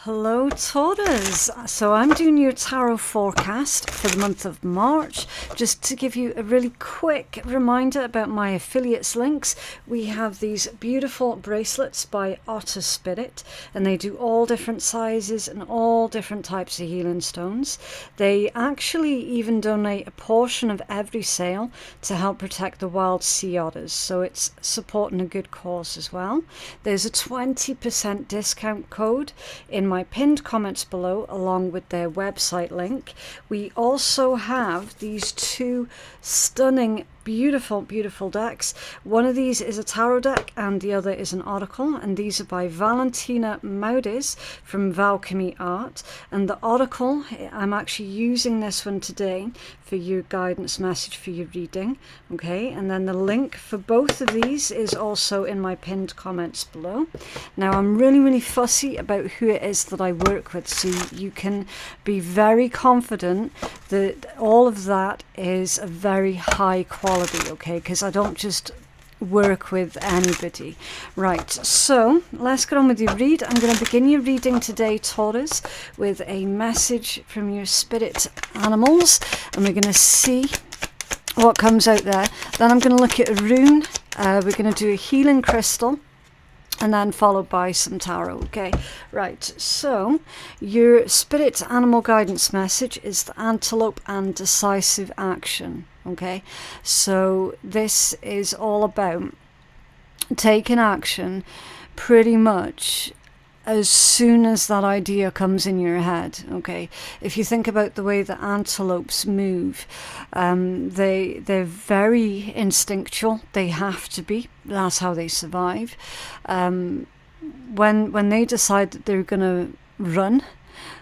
Hello Taurus, so I'm doing your tarot forecast for the month of March. Just to give you a really quick reminder about my affiliates links, we have these beautiful bracelets by Otter Spirit, and they do all different sizes and all different types of healing stones. They actually even donate a portion of every sale to help protect the wild sea otters, so it's supporting a good cause as well. There's a 20% discount code in my pinned comments below, along with their website link. We also have these two stunning, beautiful decks. One of these is a tarot deck and the other is an oracle, and these are by Valentina Maudis from Valchemy Art. And the oracle, I'm actually using this one today for your guidance message for your reading, okay? And then the link for both of these is also in my pinned comments below. Now I'm really fussy about who it is that I work with, so you can be very confident that all of that is a very high quality, okay? Because I don't just work with anybody. Right, so let's get on with your read. I'm going to begin your reading today, Taurus, with a message from your spirit animals, and we're going to see what comes out there. Then I'm going to look at a rune. We're going to do a healing crystal, and then followed by some tarot, okay? Right, so your spirit animal guidance message is the antelope and decisive action, okay? So this is all about taking action pretty much as soon as that idea comes in your head, okay? If you think about the way that antelopes move, they're very instinctual. They have to be. That's how they survive. When they decide that they're gonna run,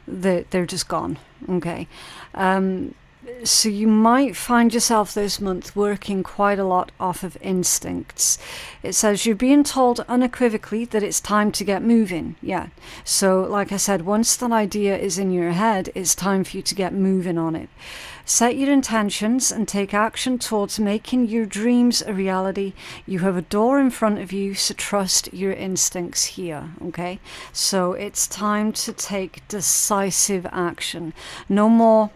they're just gone, okay? So you might find yourself this month working quite a lot off of instincts. It says you're being told unequivocally that it's time to get moving. Yeah. So like I said, once that idea is in your head, it's time for you to get moving on it. Set your intentions and take action towards making your dreams a reality. You have a door in front of you, so trust your instincts here, okay? So it's time to take decisive action. No more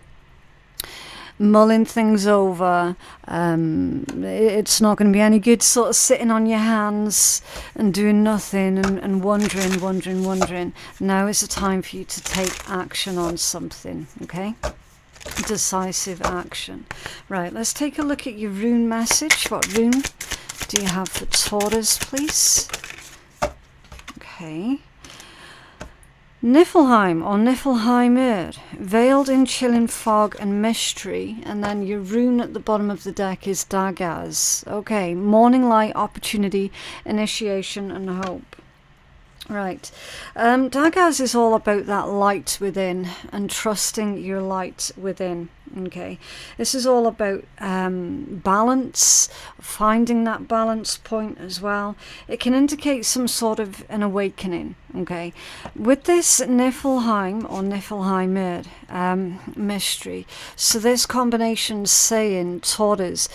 mulling things over. It's not going to be any good sort of sitting on your hands and doing nothing and wondering. Now is the time for you to take action on something, okay? Decisive action. Right, let's take a look at your rune message. What rune do you have for Taurus, please? Okay. Niflheim or Niflheimer, veiled in chilling fog and mystery, and then your rune at the bottom of the deck is Dagaz. Okay, morning light, opportunity, initiation and hope. Right, Dagaz is all about that light within and trusting your light within, okay? This is all about balance, finding that balance point as well. It can indicate some sort of an awakening, okay? With this Niflheim or Niflheimer mystery, so this combination's saying, Taurus,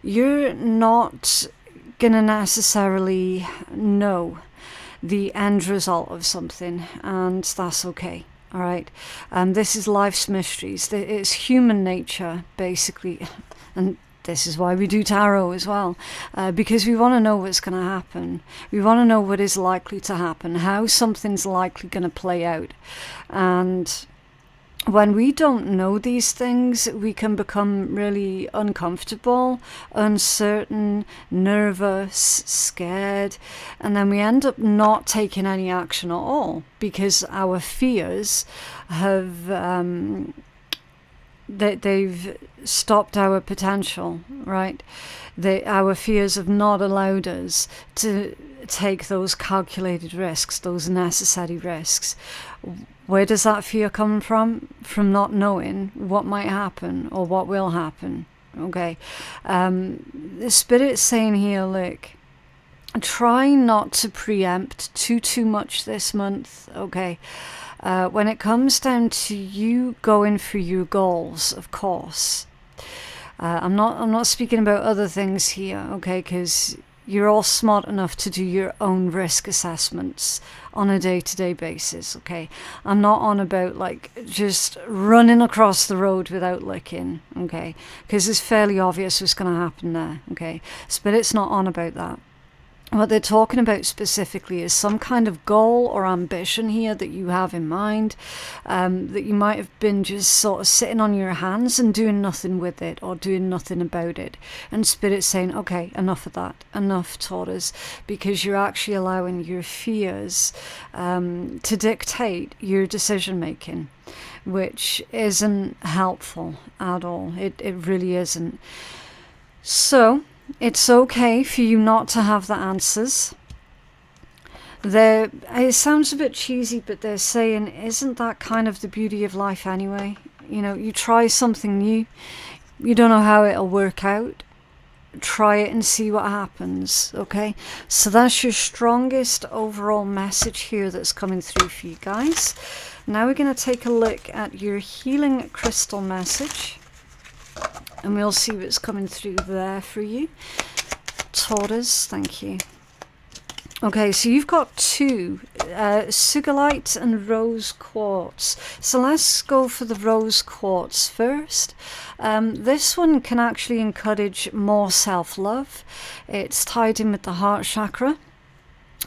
you're not gonna necessarily know the end result of something, and that's okay. All right, this is life's mysteries. It's human nature, basically, and this is why we do tarot as well, because we want to know what's going to happen. We want to know what is likely to happen, how something's likely going to play out. And when we don't know these things, we can become really uncomfortable, uncertain, nervous, scared, and then we end up not taking any action at all because our fears have they've stopped our potential, right? Our fears have not allowed us to take those calculated risks, those necessary risks. Where does that fear come from? From not knowing what might happen or what will happen, okay? The Spirit's saying here, look, try not to preempt too much this month, okay? When it comes down to you going for your goals, of course, I'm not speaking about other things here, okay? Because you're all smart enough to do your own risk assessments on a day-to-day basis, okay? I'm not on about like just running across the road without looking, okay? Because it's fairly obvious what's going to happen there, okay? Spirit's not on about that. What they're talking about specifically is some kind of goal or ambition here that you have in mind, that you might have been just sort of sitting on your hands and doing nothing with it or doing nothing about it. And Spirit's saying, okay, enough of that, enough, Taurus, because you're actually allowing your fears to dictate your decision making, which isn't helpful at all. It really isn't. So it's okay for you not to have the answers. It sounds a bit cheesy, but they're saying, isn't that kind of the beauty of life anyway? You know, you try something new, you don't know how it'll work out. Try it and see what happens, okay? So that's your strongest overall message here that's coming through for you guys. Now we're going to take a look at your healing crystal message, and we'll see what's coming through there for you. Taurus, thank you. Okay, so you've got two, Sugilite and Rose Quartz. So let's go for the Rose Quartz first. This one can actually encourage more self-love. It's tied in with the heart chakra.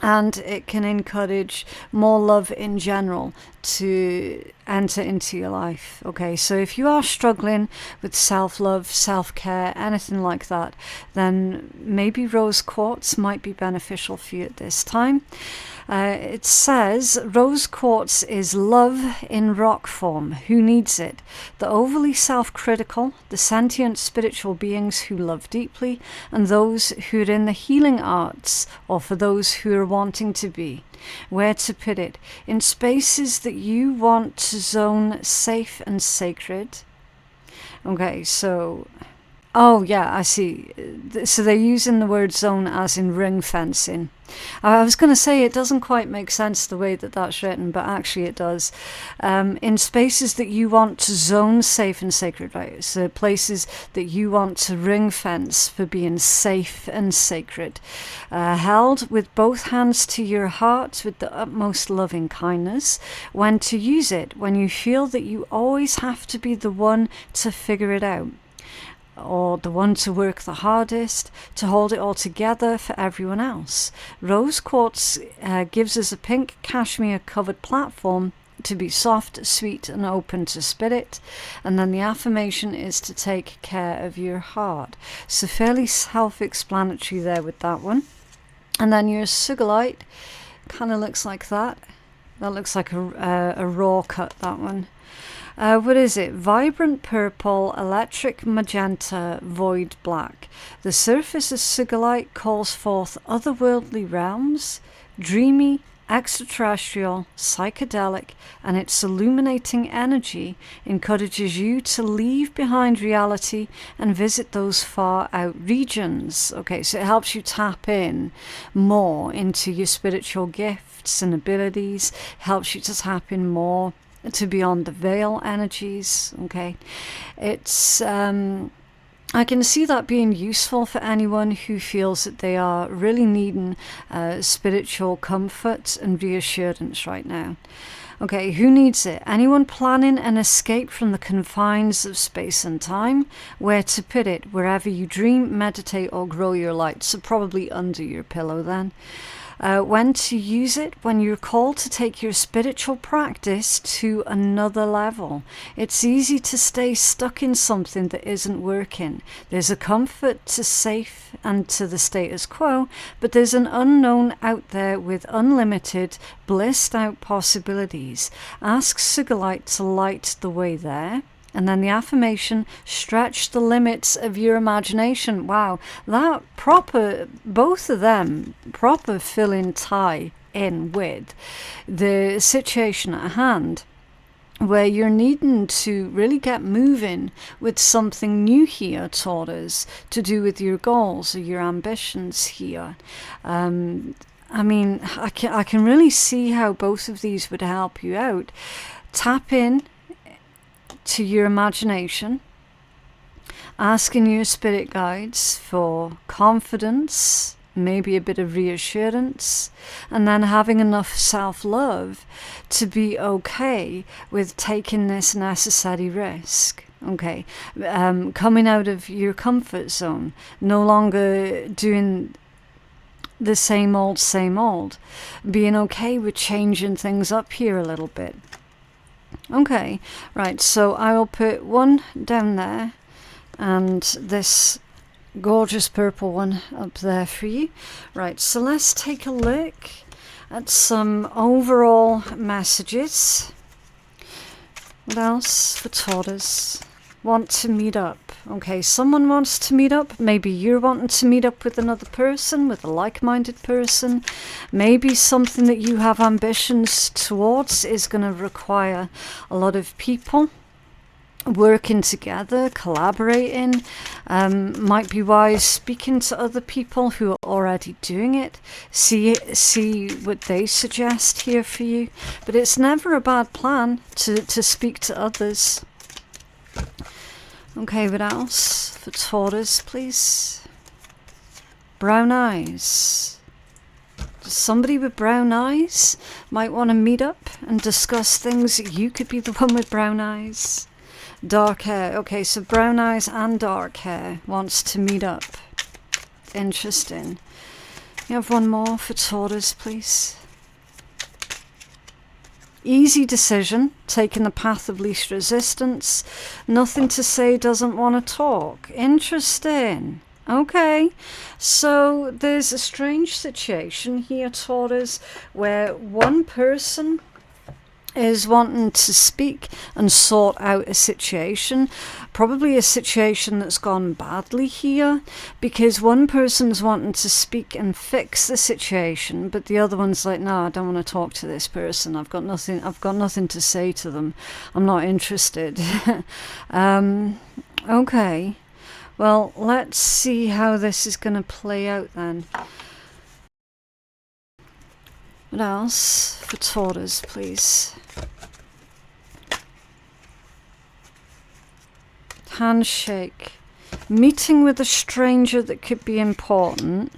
And it can encourage more love in general to enter into your life. Okay, so if you are struggling with self-love, self-care, anything like that, then maybe rose quartz might be beneficial for you at this time. It says rose quartz is love in rock form. Who needs it? The overly self-critical, the sentient spiritual beings who love deeply, and those who are in the healing arts, or for those who are wanting to be. Where to put it? In spaces that you want to zone safe and sacred. Okay, so oh yeah, I see. So they're using the word zone as in ring fencing. I was going to say it doesn't quite make sense the way that that's written, but actually it does. In spaces that you want to zone safe and sacred, right? So places that you want to ring fence for being safe and sacred. Held with both hands to your heart with the utmost loving kindness. When to use it, when you feel that you always have to be the one to figure it out, or the one to work the hardest, to hold it all together for everyone else. Rose quartz gives us a pink cashmere covered platform to be soft, sweet and open to spirit. And then the affirmation is to take care of your heart. So fairly self-explanatory there with that one. And then your Sugilite kind of looks like that. That looks like a raw cut, that one. What is it? Vibrant purple, electric magenta, void black. The surface of Sugilite calls forth otherworldly realms, dreamy, extraterrestrial, psychedelic, and its illuminating energy encourages you to leave behind reality and visit those far out regions. Okay, so it helps you tap in more into your spiritual gifts and abilities, helps you to tap in more to beyond the veil energies. Okay, it's I can see that being useful for anyone who feels that they are really needing spiritual comfort and reassurance right now. Okay, who needs it? Anyone planning an escape from the confines of space and time? Where to put it? Wherever you dream, meditate or grow your light. So probably under your pillow then. When to use it? When you're called to take your spiritual practice to another level. It's easy to stay stuck in something that isn't working. There's a comfort to safe and to the status quo, but there's an unknown out there with unlimited, blissed out possibilities. Ask Sugilite to light the way there. And then the affirmation, stretch the limits of your imagination. Wow, that proper, both of them, proper fill-in tie in with the situation at hand, where you're needing to really get moving with something new here, Taurus, to do with your goals or your ambitions here. I mean, I can really see how both of these would help you out. Tap in to your imagination, asking your spirit guides for confidence maybe a bit of reassurance, and then having enough self-love to be okay with taking this necessary risk. Okay, coming out of your comfort zone, no longer doing the same old, being okay with changing things up here a little bit. Okay, right, so I will put one down there and this gorgeous purple one up there for you. Right, so let's take a look at some overall messages. What else for Taurus? Want to meet up. Okay, someone wants to meet up. Maybe you're wanting to meet up with another person, with a like-minded person. Maybe something that you have ambitions towards is going to require a lot of people working together, collaborating. Might be wise speaking to other people who are already doing it. See what they suggest here for you. But it's never a bad plan to speak to others. Okay, what else for Taurus, please? Brown eyes. Somebody with brown eyes might want to meet up and discuss things. You could be the one with brown eyes. Dark hair. Okay, so brown eyes and dark hair wants to meet up. Interesting. You have one more for Taurus, please. Easy decision, taking the path of least resistance. Nothing to say, doesn't want to talk. Interesting. Okay, so there's a strange situation here, Taurus, where one person is wanting to speak and sort out a situation, probably a situation that's gone badly here, because one person's wanting to speak and fix the situation, but the other one's like, no, I don't want to talk to this person. I've got nothing to say to them. I'm not interested. Okay. Well, let's see how this is going to play out then. What else for Taurus, please? Handshake. Meeting with a stranger that could be important.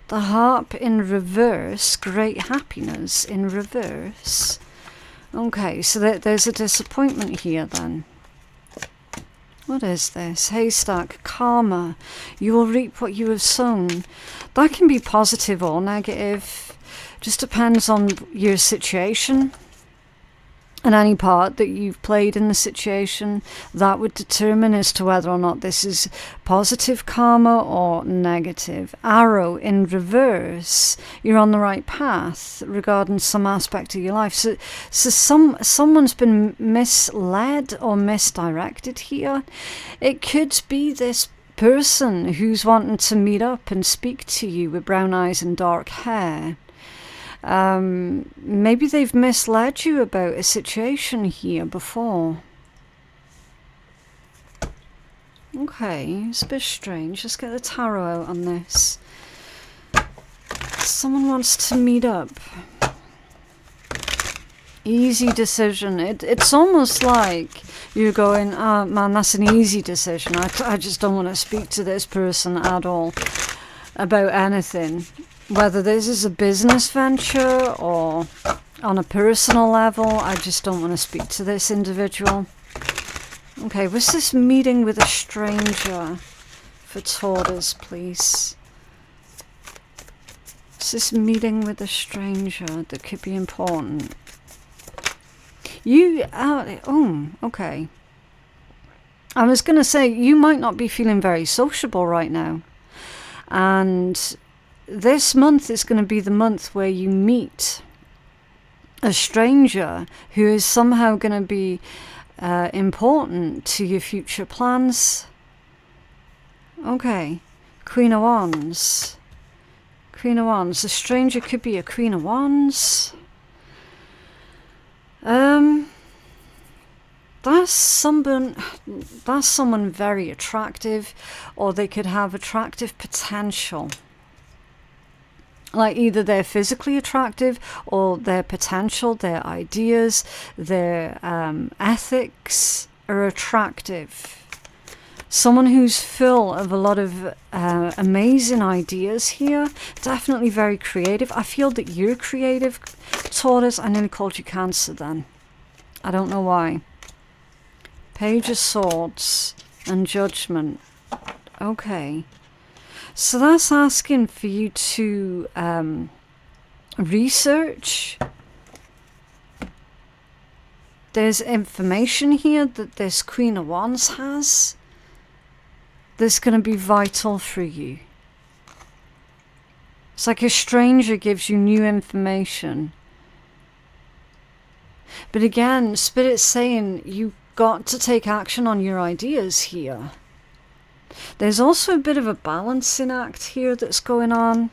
The harp in reverse. Great happiness in reverse. Okay, so there's a disappointment here then. What is this? Haystack. Karma. You will reap what you have sown. That can be positive or negative. Just depends on your situation. And any part that you've played in the situation, that would determine as to whether or not this is positive karma or negative. Arrow in reverse, you're on the right path regarding some aspect of your life. So someone's been misled or misdirected here. It could be this person who's wanting to meet up and speak to you with brown eyes and dark hair. Maybe they've misled you about a situation here before. Okay, it's a bit strange. Let's get the tarot out on this. Someone wants to meet up. Easy decision. It's almost like you're going, oh man, that's an easy decision. I just don't want to speak to this person at all about anything. Whether this is a business venture or on a personal level, I just don't want to speak to this individual. Okay, what's this meeting with a stranger for Taurus, please? What's this meeting with a stranger that could be important? Okay. I was going to say, you might not be feeling very sociable right now. And this month is going to be the month where you meet a stranger who is somehow going to be important to your future plans. Okay, Queen of Wands. Queen of Wands. The stranger could be a Queen of Wands. That's someone very attractive, or they could have attractive potential. Like either they're physically attractive or their potential, their ideas, their ethics are attractive. Someone who's full of a lot of amazing ideas here. Definitely very creative. I feel that you're creative, Taurus. I nearly called you Cancer then. I don't know why. Page of Swords and Judgment. Okay. So that's asking for you to research. There's information here that this Queen of Wands has that's going to be vital for you. It's like a stranger gives you new information. But again, Spirit's saying you've got to take action on your ideas here. There's also a bit of a balancing act here that's going on.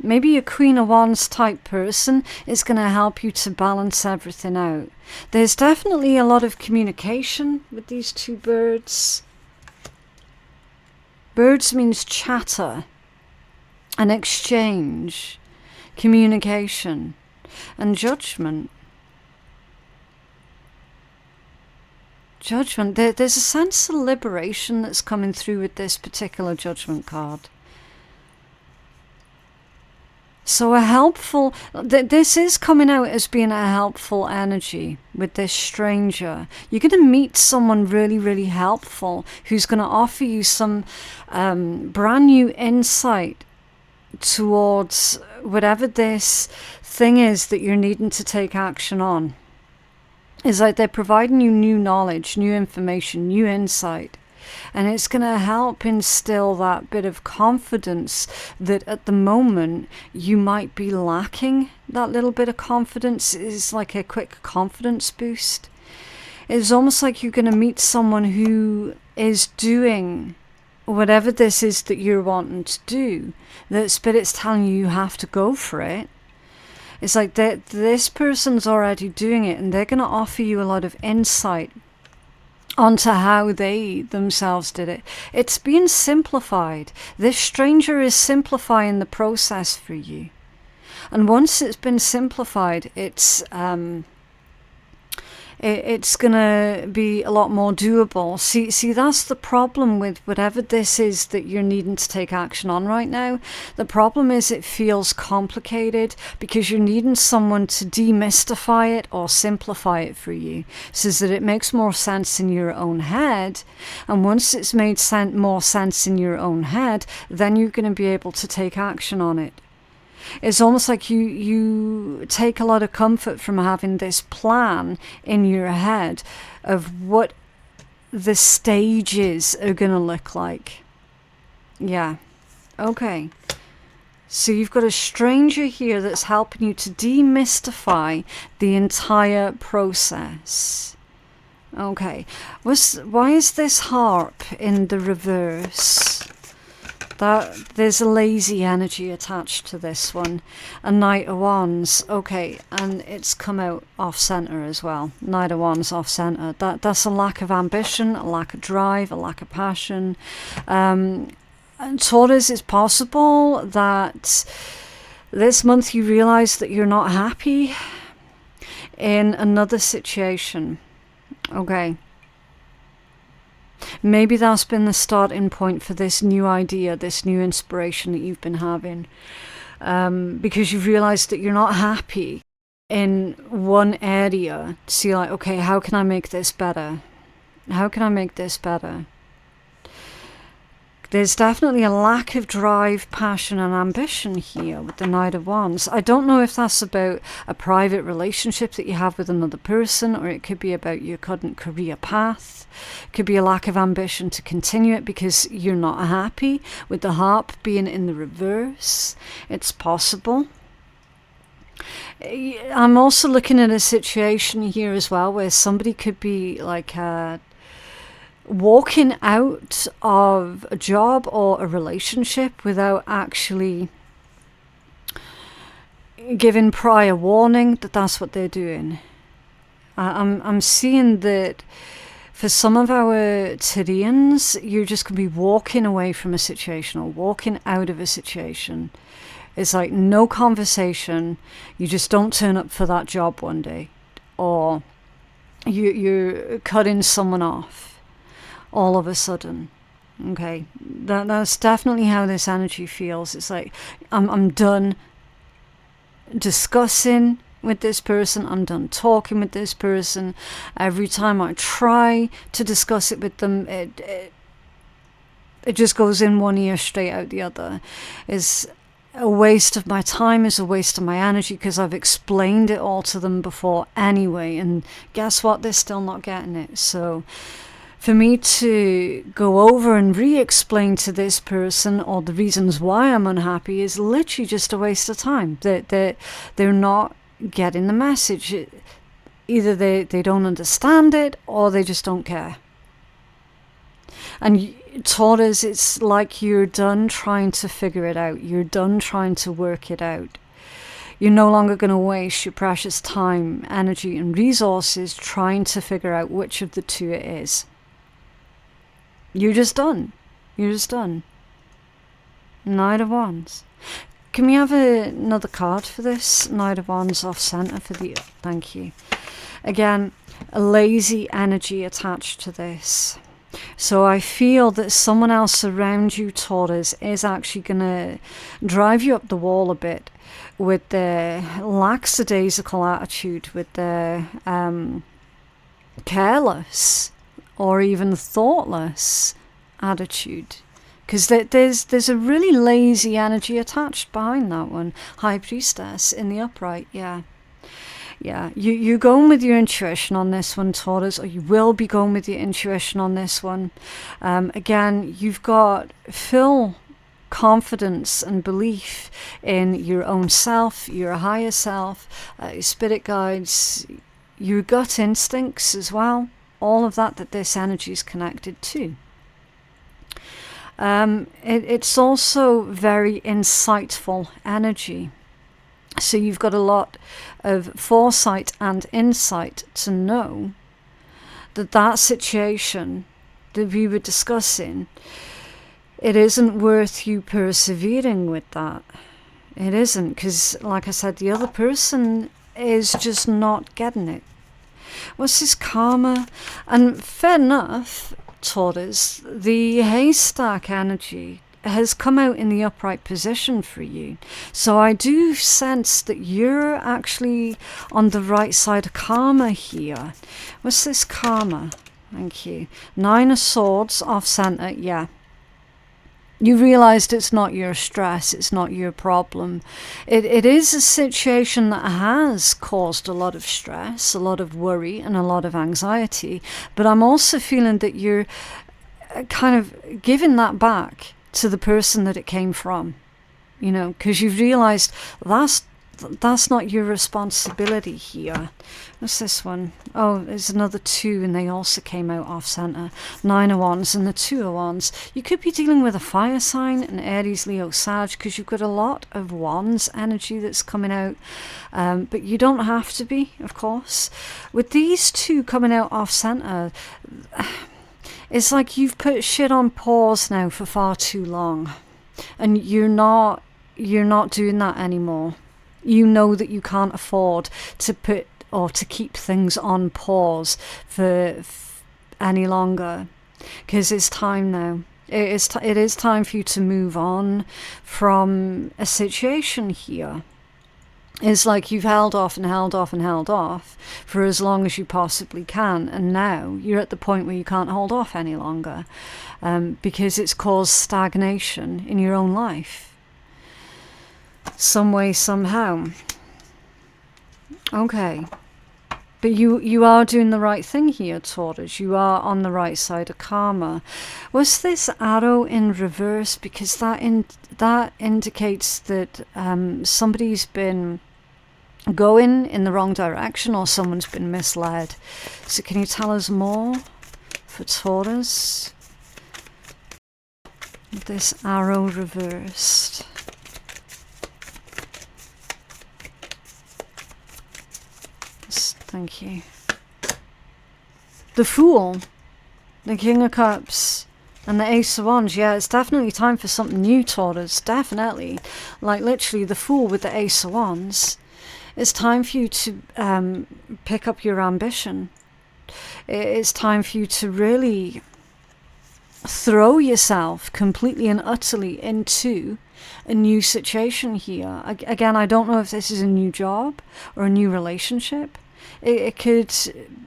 Maybe a Queen of Wands type person is going to help you to balance everything out. There's definitely a lot of communication with these two birds. Birds means chatter, an exchange, communication, and judgment. Judgment. There's a sense of liberation that's coming through with this particular Judgment card. So a helpful, this is coming out as being a helpful energy with this stranger. You're going to meet someone really, really helpful who's going to offer you some brand new insight towards whatever this thing is that you're needing to take action on. It's like they're providing you new knowledge, new information, new insight. And it's going to help instill that bit of confidence that at the moment you might be lacking. That little bit of confidence is like a quick confidence boost. It's almost like you're going to meet someone who is doing whatever this is that you're wanting to do. That Spirit's telling you you have to go for it. It's like that this person's already doing it and they're going to offer you a lot of insight onto how they themselves did it. It's being simplified. This stranger is simplifying the process for you. And once it's been simplified, it's going to be a lot more doable. See, that's the problem with whatever this is that you're needing to take action on right now. The problem is it feels complicated because you're needing someone to demystify it or simplify it for you so that it makes more sense in your own head. And once it's made more sense in your own head, then you're going to be able to take action on it. It's almost like you take a lot of comfort from having this plan in your head of what the stages are going to look like. Yeah. Okay. So you've got a stranger here that's helping you to demystify the entire process. Okay. Why is this harp in the reverse? There's a lazy energy attached to this one. A Knight of Wands. Okay, and it's come out off center as well. Knight of Wands off center. That's a lack of ambition, a lack of drive, a lack of passion. And Taurus, it's possible that this month you realize that you're not happy in another situation. Okay. Maybe that's been the starting point for this new idea, this new inspiration that you've been having. Because you've realized that you're not happy in one area. So you're like, okay, how can I make this better? How can I make this better? There's definitely a lack of drive, passion and ambition here with the Knight of Wands. I don't know if that's about a private relationship that you have with another person, or it could be about your current career path. It could be a lack of ambition to continue it because you're not happy with the harp being in the reverse. It's possible. I'm also looking at a situation here as well where somebody could be like walking out of a job or a relationship without actually giving prior warning that that's what they're doing. I'm seeing that for some of our Tyrians, you're just going to be walking away from a situation or walking out of a situation. It's like no conversation. You just don't turn up for that job one day, or you're cutting someone off. all of a sudden. Okay, that's definitely how this energy feels. It's like I'm done discussing with this person. I'm done talking with this person. Every time I try to discuss it with them, it just goes in one ear straight out the other. It's a waste of my time, is a waste of my energy, because I've explained it all to them before anyway, and guess what, they're still not getting it. So for me to go over and re-explain to this person all the reasons why I'm unhappy is literally just a waste of time. They're not getting the message. Either they don't understand it, or they just don't care. And Taurus, it's like you're done trying to figure it out. You're done trying to work it out. You're no longer going to waste your precious time, energy, and resources trying to figure out which of the two it is. You're just done. You're just done. Knight of Wands. Can we have another card for this? Knight of Wands off center for the... Thank you. Again, a lazy energy attached to this. So I feel that someone else around you, Taurus, is actually going to drive you up the wall a bit with their lackadaisical attitude, with their careless or even thoughtless attitude. Because there's a really lazy energy attached behind that one. High Priestess in the upright, yeah. Yeah, you're going with your intuition on this one, Taurus, or you will be going with your intuition on this one. Again, you've got full confidence and belief in your own self, your higher self, your spirit guides, your gut instincts as well. All of that this energy is connected to. It's also very insightful energy. So you've got a lot of foresight and insight to know that situation that we were discussing, it isn't worth you persevering with that. It isn't, because like I said, the other person is just not getting it. What's this karma? And fair enough, Taurus, the haystack energy has come out in the upright position for you. So I do sense that you're actually on the right side of karma here. What's this karma? Thank you. 9 of Swords off center, yeah. You realized it's not your stress, it's not your problem. It is a situation that has caused a lot of stress, a lot of worry, and a lot of anxiety. But I'm also feeling that you're kind of giving that back to the person that it came from, you know, because you've realized that's not your responsibility here. What's this one? Oh, there's another 2, and they also came out off center. 9 of Wands and the 2 of Wands. You could be dealing with a fire sign, an Aries, Leo, Sag, because you've got a lot of Wands energy that's coming out. But you don't have to be, of course. With these 2 coming out off center, it's like you've put shit on pause now for far too long, and you're not doing that anymore. You know that you can't afford to put or to keep things on pause for any longer, because it's time now. It is time for you to move on from a situation here. It's like you've held off and held off and held off for as long as you possibly can, and now you're at the point where you can't hold off any longer, because it's caused stagnation in your own life, some way, somehow. Okay, but you are doing the right thing here, Taurus. You are on the right side of karma. Was this arrow in reverse? Because that indicates that somebody's been going in the wrong direction, or someone's been misled. So can you tell us more for Taurus? This arrow reversed. Thank you. The Fool, the King of Cups, and the Ace of Wands. Yeah, it's definitely time for something new, Taurus. Definitely. Like literally the Fool with the Ace of Wands. It's time for you to pick up your ambition. It's time for you to really throw yourself completely and utterly into a new situation here. Again, I don't know if this is a new job or a new relationship. It could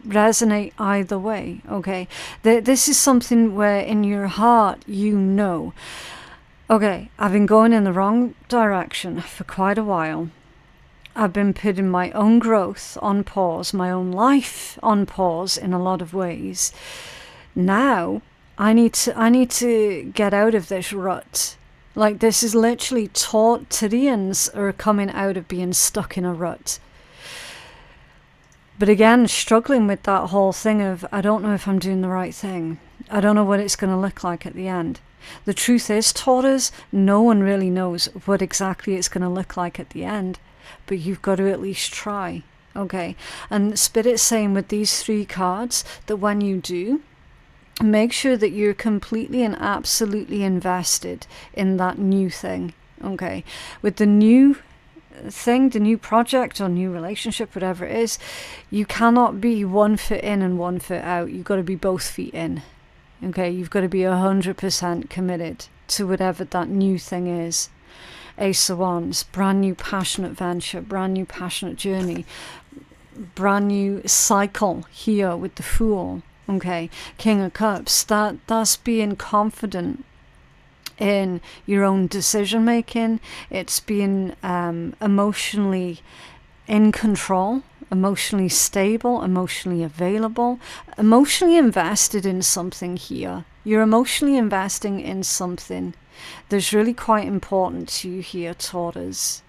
resonate either way, okay? This is something where in your heart you know, okay, I've been going in the wrong direction for quite a while. I've been putting my own growth on pause, my own life on pause in a lot of ways. Now, I need to get out of this rut. Like, this is literally Taurians are coming out of being stuck in a rut. But again, struggling with that whole thing of, I don't know if I'm doing the right thing. I don't know what it's going to look like at the end. The truth is, Taurus, no one really knows what exactly it's going to look like at the end. But you've got to at least try, okay? And Spirit's saying with these 3 cards that when you do, make sure that you're completely and absolutely invested in that new thing, okay? With the new thing, the new project or new relationship, whatever it is, you cannot be 1 foot in and 1 foot out. You've got to be both feet in, okay? You've got to be 100% committed to whatever that new thing is. Ace of Wands, brand new passionate venture, brand new passionate journey, brand new cycle here with the Fool, okay? King of Cups, that's being confident in your own decision making. It's being emotionally in control, emotionally stable, emotionally available, emotionally invested in something here. You're emotionally investing in something that's really quite important to you here, Taurus.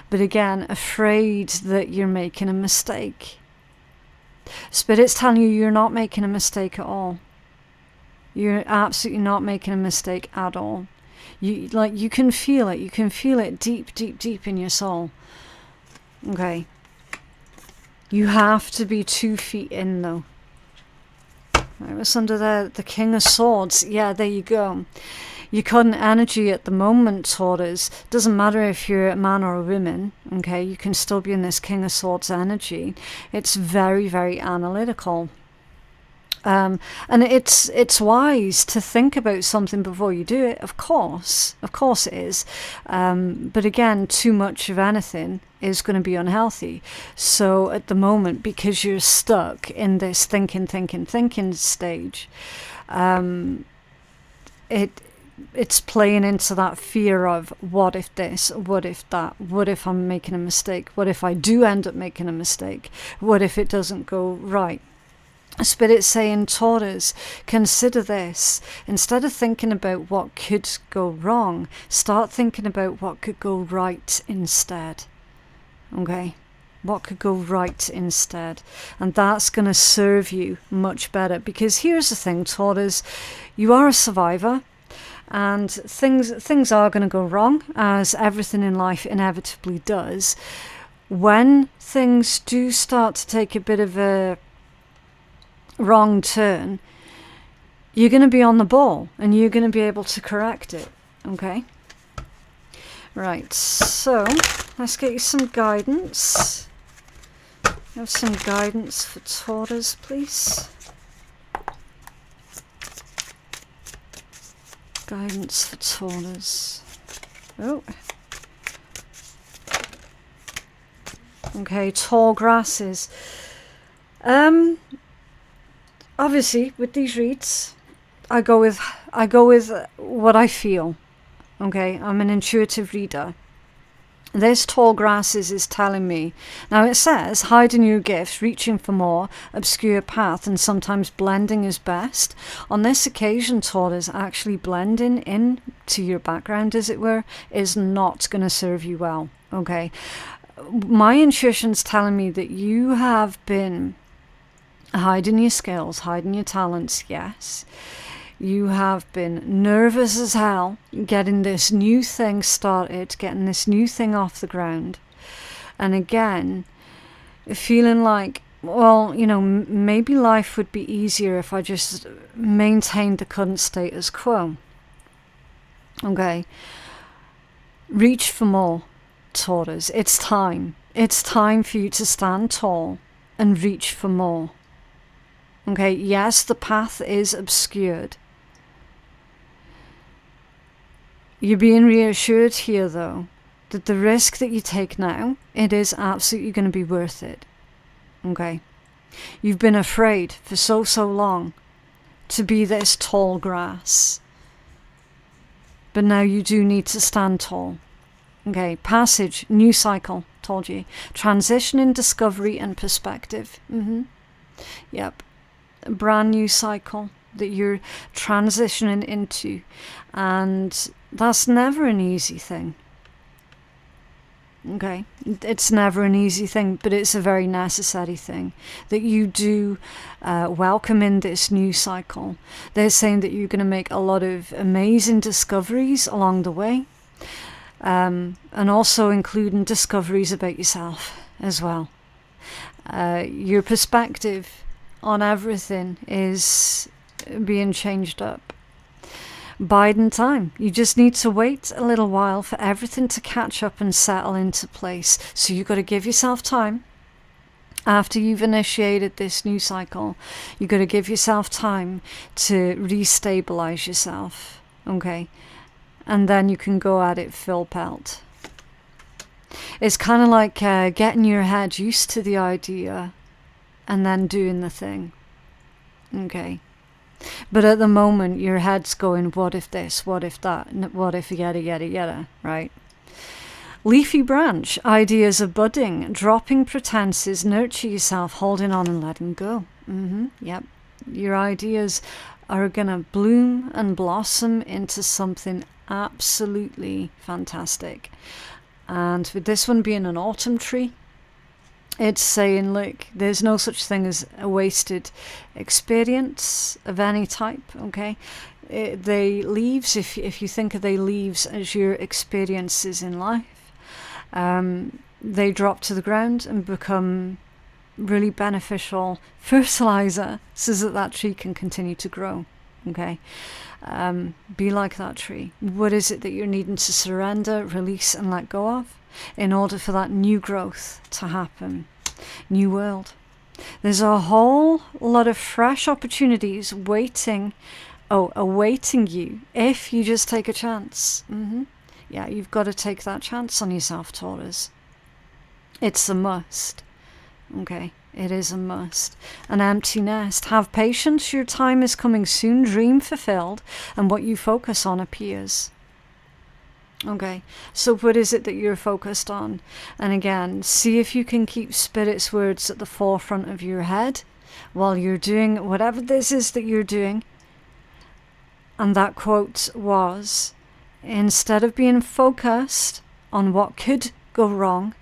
But again, afraid that you're making a mistake. Spirit's telling you you're not making a mistake at all. You're absolutely not making a mistake at all. You can feel it. You can feel it deep, deep, deep in your soul. Okay. You have to be 2 feet in, though. Right, what's under there? The King of Swords. Yeah, there you go. Your current energy at the moment, Taurus, doesn't matter if you're a man or a woman, okay? You can still be in this King of Swords energy. It's very, very analytical. And it's wise to think about something before you do it, of course it is. But again, too much of anything is going to be unhealthy. So at the moment, because you're stuck in this thinking stage, it's playing into that fear of what if this, what if that, what if I'm making a mistake, what if I do end up making a mistake, what if it doesn't go right. Spirit's saying, Taurus, consider this. Instead of thinking about what could go wrong, start thinking about what could go right instead. Okay? What could go right instead. And that's going to serve you much better. Because here's the thing, Taurus, you are a survivor. And things are going to go wrong, as everything in life inevitably does. When things do start to take a bit of a wrong turn, you're going to be on the ball and you're going to be able to correct it. Okay? Right, so let's get you some guidance. Have some guidance for Taurus, please. Guidance for Taurus. Oh. Okay, tall grasses. Obviously, with these reads, I go with what I feel. Okay, I'm an intuitive reader. This tall grasses is telling me. Now it says, hiding your gifts, reaching for more, obscure path, and sometimes blending is best. On this occasion, Taurus, actually blending in to your background, as it were, is not going to serve you well. Okay, my intuition's telling me that you have been hiding your skills, hiding your talents, yes. You have been nervous as hell getting this new thing started, getting this new thing off the ground. And again, feeling like, well, you know, maybe life would be easier if I just maintained the current status quo. Okay. Reach for more, Taurus. It's time. It's time for you to stand tall and reach for more. Okay, yes, the path is obscured. You're being reassured here, though, that the risk that you take now, it is absolutely going to be worth it. Okay? You've been afraid for so long to be this tall grass. But now you do need to stand tall. Okay, passage, new cycle, told you. Transition in discovery and perspective. Yep, a brand new cycle that you're transitioning into. And that's never an easy thing. Okay, it's never an easy thing, but it's a very necessary thing that you do welcome in this new cycle. They're saying that you're going to make a lot of amazing discoveries along the way, and also including discoveries about yourself as well. Your perspective on everything is being changed up. Biding time. You just need to wait a little while for everything to catch up and settle into place. So you've got to give yourself time. After you've initiated this new cycle, you've got to give yourself time to restabilize yourself. Okay? And then you can go at it full pelt. It's kind of like getting your head used to the idea and then doing the thing. Okay? But at the moment, your head's going, what if this, what if that, what if yada, right? Leafy branch, ideas are budding, dropping pretenses, nurture yourself, holding on and letting go. Yep, your ideas are going to bloom and blossom into something absolutely fantastic. And with this one being an autumn tree, it's saying, look, there's no such thing as a wasted experience of any type, okay? The leaves, if you think of the leaves as your experiences in life, they drop to the ground and become really beneficial fertilizer so that tree can continue to grow, okay? Be like that tree. What is it that you're needing to surrender, release and let go of in order for that new growth to happen? New world. There's a whole lot of fresh opportunities awaiting you if you just take a chance. Yeah, you've got to take that chance on yourself, Taurus. It's a must. Okay, it is a must. An empty nest. Have patience, your time is coming soon. Dream fulfilled, and what you focus on appears. Okay, so what is it that you're focused on? And again, see if you can keep Spirit's words at the forefront of your head while you're doing whatever this is that you're doing. And that quote was, instead of being focused on what could go wrong,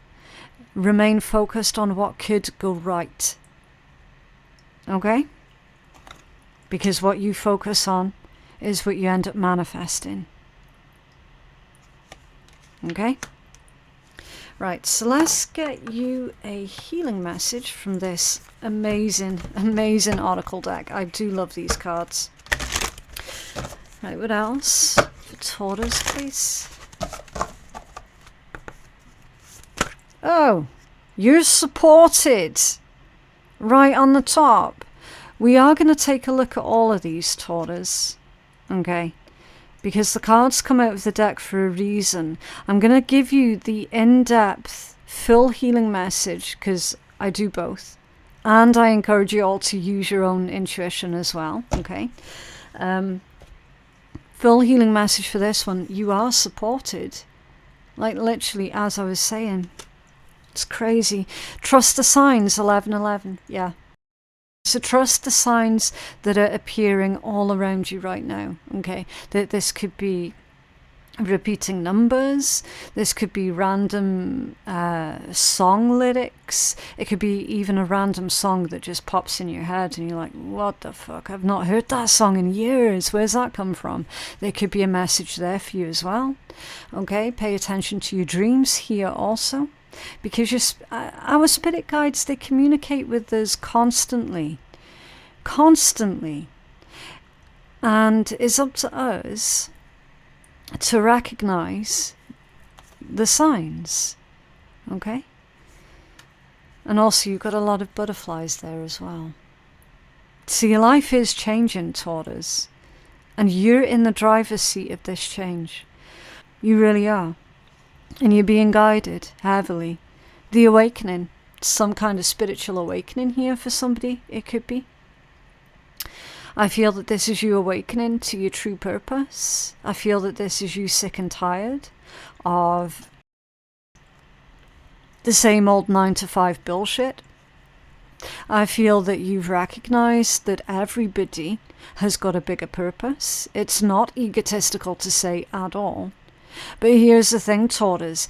remain focused on what could go right. Okay? Because what you focus on is what you end up manifesting. Okay? Right, so let's get you a healing message from this amazing oracle deck. I do love these cards. Right, what else? For Taurus, please. Oh, you're supported. Right on the top. We are going to take a look at all of these, Taurus. Okay? Because the cards come out of the deck for a reason. I'm going to give you the in-depth, full healing message, because I do both. And I encourage you all to use your own intuition as well, okay? Full healing message for this one. You are supported. Like literally, as I was saying. It's crazy. Trust the signs, 11:11. Yeah. So trust the signs that are appearing all around you right now, okay? That this could be repeating numbers, this could be random song lyrics, it could be even a random song that just pops in your head and you're like, what the fuck, I've not heard that song in years, where's that come from? There could be a message there for you as well, okay? Pay attention to your dreams here also. Because our spirit guides, they communicate with us constantly. And it's up to us to recognize the signs. Okay? And also you've got a lot of butterflies there as well. So your life is changing, Taurus. And you're in the driver's seat of this change. You really are. And you're being guided heavily. The awakening, some kind of spiritual awakening here for somebody, it could be. I feel that this is you awakening to your true purpose. I feel that this is you sick and tired of the same old 9-to-5 bullshit. I feel that you've recognized that everybody has got a bigger purpose. It's not egotistical to say at all. But here's the thing, Taurus.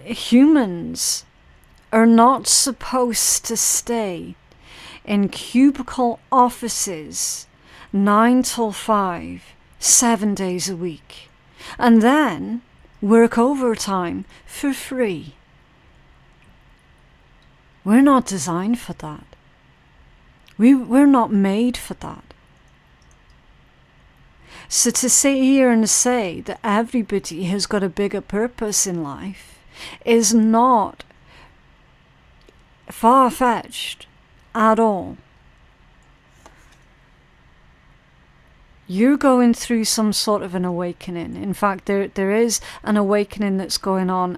Humans are not supposed to stay in cubicle offices 9 till 5, 7 days a week, and then work overtime for free. We're not designed for that. We're not made for that. So to sit here and say that everybody has got a bigger purpose in life is not far-fetched at all. You're going through some sort of an awakening. In fact, there is an awakening that's going on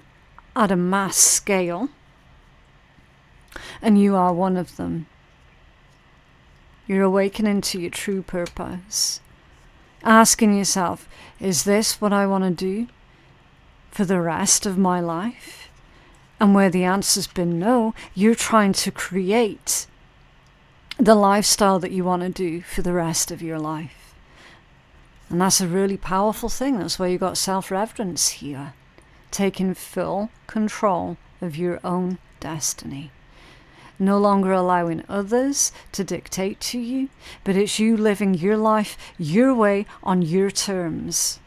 at a mass scale. And you are one of them. You're awakening to your true purpose. Asking yourself, is this what I want to do for the rest of my life? And where the answer's been no, you're trying to create the lifestyle that you want to do for the rest of your life. And that's a really powerful thing. That's why you got self-reverence here. Taking full control of your own destiny. No longer allowing others to dictate to you, but it's you living your life your way on your terms.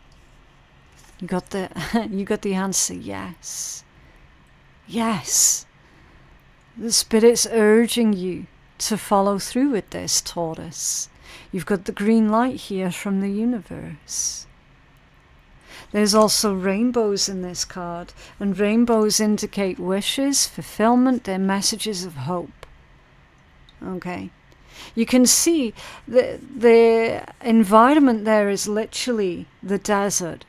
You got the answer, yes. Yes. The Spirit's urging you to follow through with this, Taurus. You've got the green light here from the universe. There's also rainbows in this card, and rainbows indicate wishes, fulfillment, they're messages of hope. Okay. You can see the environment there is literally the desert,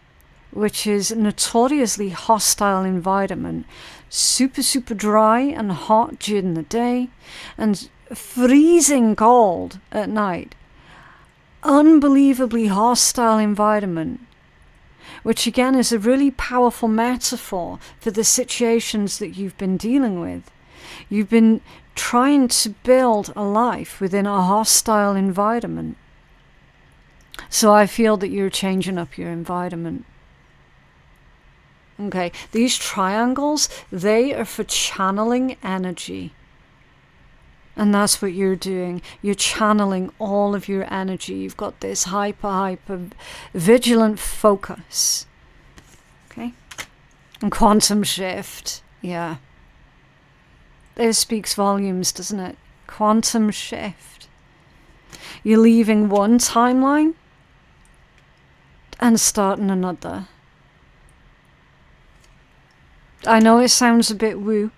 which is a notoriously hostile environment. Super, super dry and hot during the day, and freezing cold at night. Unbelievably hostile environment. Which again is a really powerful metaphor for the situations that you've been dealing with. You've been trying to build a life within a hostile environment. So I feel that you're changing up your environment. Okay, these triangles, they are for channeling energy. And that's what you're doing. You're channeling all of your energy. You've got this hyper vigilant focus. Okay? And quantum shift. Yeah. This speaks volumes, doesn't it? Quantum shift. You're leaving one timeline and starting another. I know it sounds a bit woo.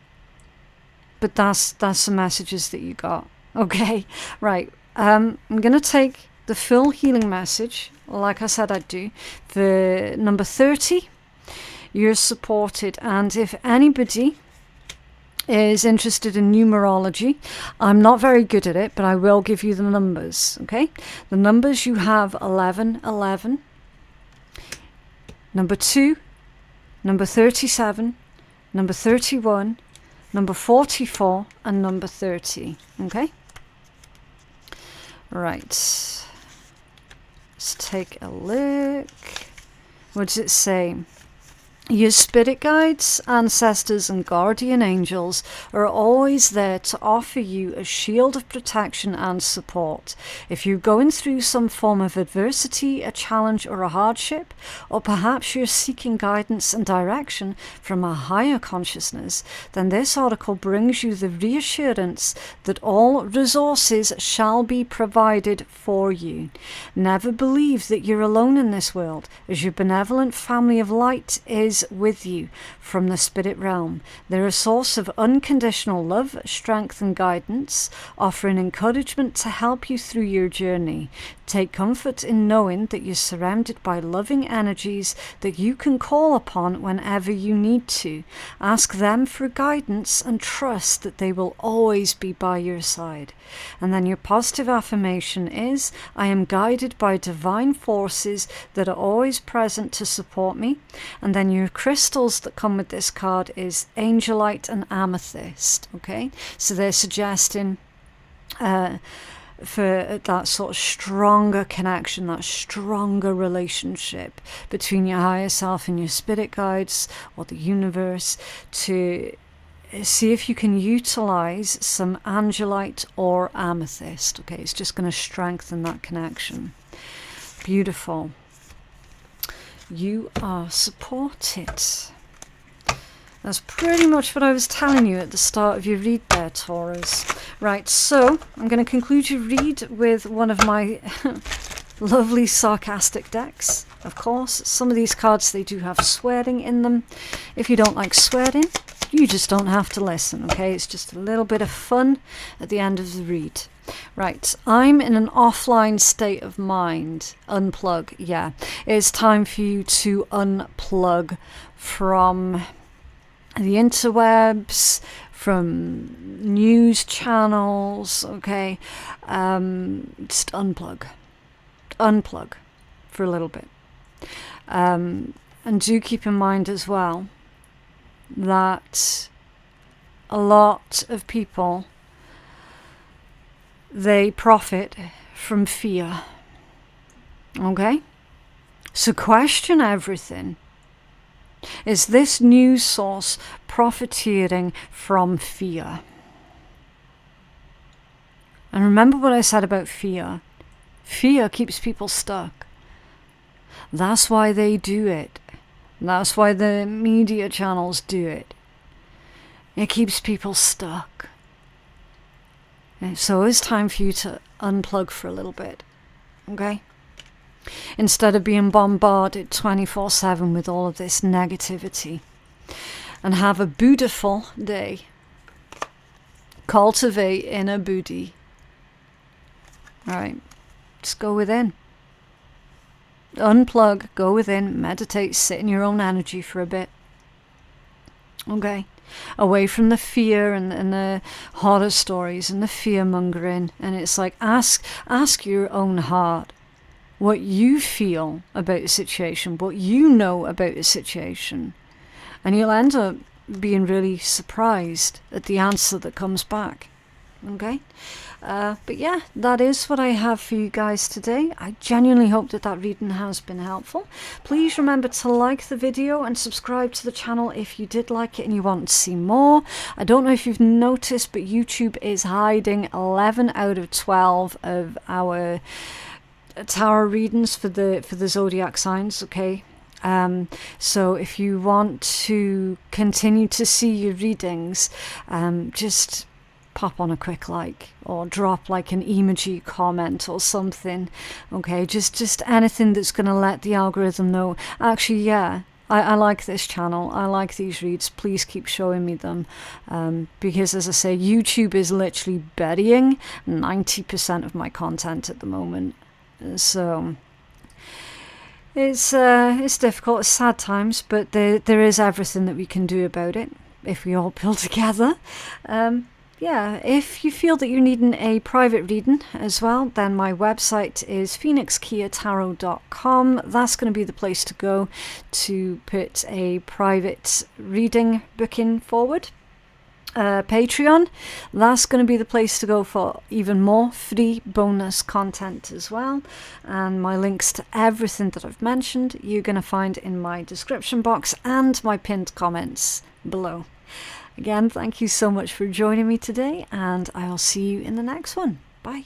But that's the messages that you got. Okay, right. I'm going to take the full healing message, like I said I'd do, for number 30. You're supported. And if anybody is interested in numerology, I'm not very good at it, but I will give you the numbers, okay? The numbers you have 1111, number 2, number 37, number 31, number 44 and number 30. Okay? Right. Let's take a look. What does it say? Your spirit guides, ancestors and guardian angels are always there to offer you a shield of protection and support. If you're going through some form of adversity, a challenge or a hardship, or perhaps you're seeking guidance and direction from a higher consciousness, then this article brings you the reassurance that all resources shall be provided for you. Never believe that you're alone in this world, as your benevolent family of light is is with you from the spirit realm. They're a source of unconditional love, strength and guidance, offering encouragement to help you through your journey. Take comfort in knowing that you're surrounded by loving energies that you can call upon whenever you need to. Ask them for guidance and trust that they will always be by your side. And then your positive affirmation is, I am guided by divine forces that are always present to support me. And then your crystals that come with this card is angelite and amethyst. Okay, so they're suggesting for that sort of stronger connection, that stronger relationship between your higher self and your spirit guides or the universe, to see if you can utilize some angelite or amethyst. Okay, it's just going to strengthen that connection. Beautiful. You are supported. That's pretty much what I was telling you at the start of your read there, Taurus. Right, so I'm going to conclude your read with one of my lovely sarcastic decks. Of course, some of these cards, they do have swearing in them. If you don't like swearing, you just don't have to listen, okay? It's just a little bit of fun at the end of the read. Right, I'm in an offline state of mind. Unplug, yeah. It's time for you to unplug from the interwebs, from news channels, okay? Just unplug. Unplug for a little bit. And do keep in mind as well that a lot of people, they profit from fear, okay? So question everything. Is this news source profiteering from fear? And remember what I said about fear. Fear keeps people stuck. That's why they do it. That's why the media channels do it. It keeps people stuck. And so it's time for you to unplug for a little bit, okay? Instead of being bombarded 24/7 with all of this negativity. And have a beautiful day. Cultivate inner Buddhi. Alright, just go within. Unplug, go within, meditate, sit in your own energy for a bit. Okay? Away from the fear and the horror stories and the fear mongering. And it's like, ask your own heart what you feel about the situation, what you know about the situation. And you'll end up being really surprised at the answer that comes back. Okay? But yeah, that is what I have for you guys today. I genuinely hope that reading has been helpful. Please remember to like the video and subscribe to the channel if you did like it and you want to see more. I don't know if you've noticed, but YouTube is hiding 11 out of 12 of our tarot readings for the zodiac signs, okay? So if you want to continue to see your readings, just pop on a quick like or drop like an emoji comment or something, okay? Just anything that's going to let the algorithm know, actually, yeah, I like this channel, I like these reads, please keep showing me them, because as I say, YouTube is literally burying 90% of my content at the moment. So it's difficult, it's sad times, but there is everything that we can do about it if we all pull together. Yeah, if you feel that you're needing a private reading as well, then my website is phoenixkeiatarot.com. That's going to be the place to go to put a private reading booking forward. Patreon, that's going to be the place to go for even more free bonus content as well. And my links to everything that I've mentioned, you're going to find in my description box and my pinned comments below. Again, thank you so much for joining me today, and I'll see you in the next one. Bye.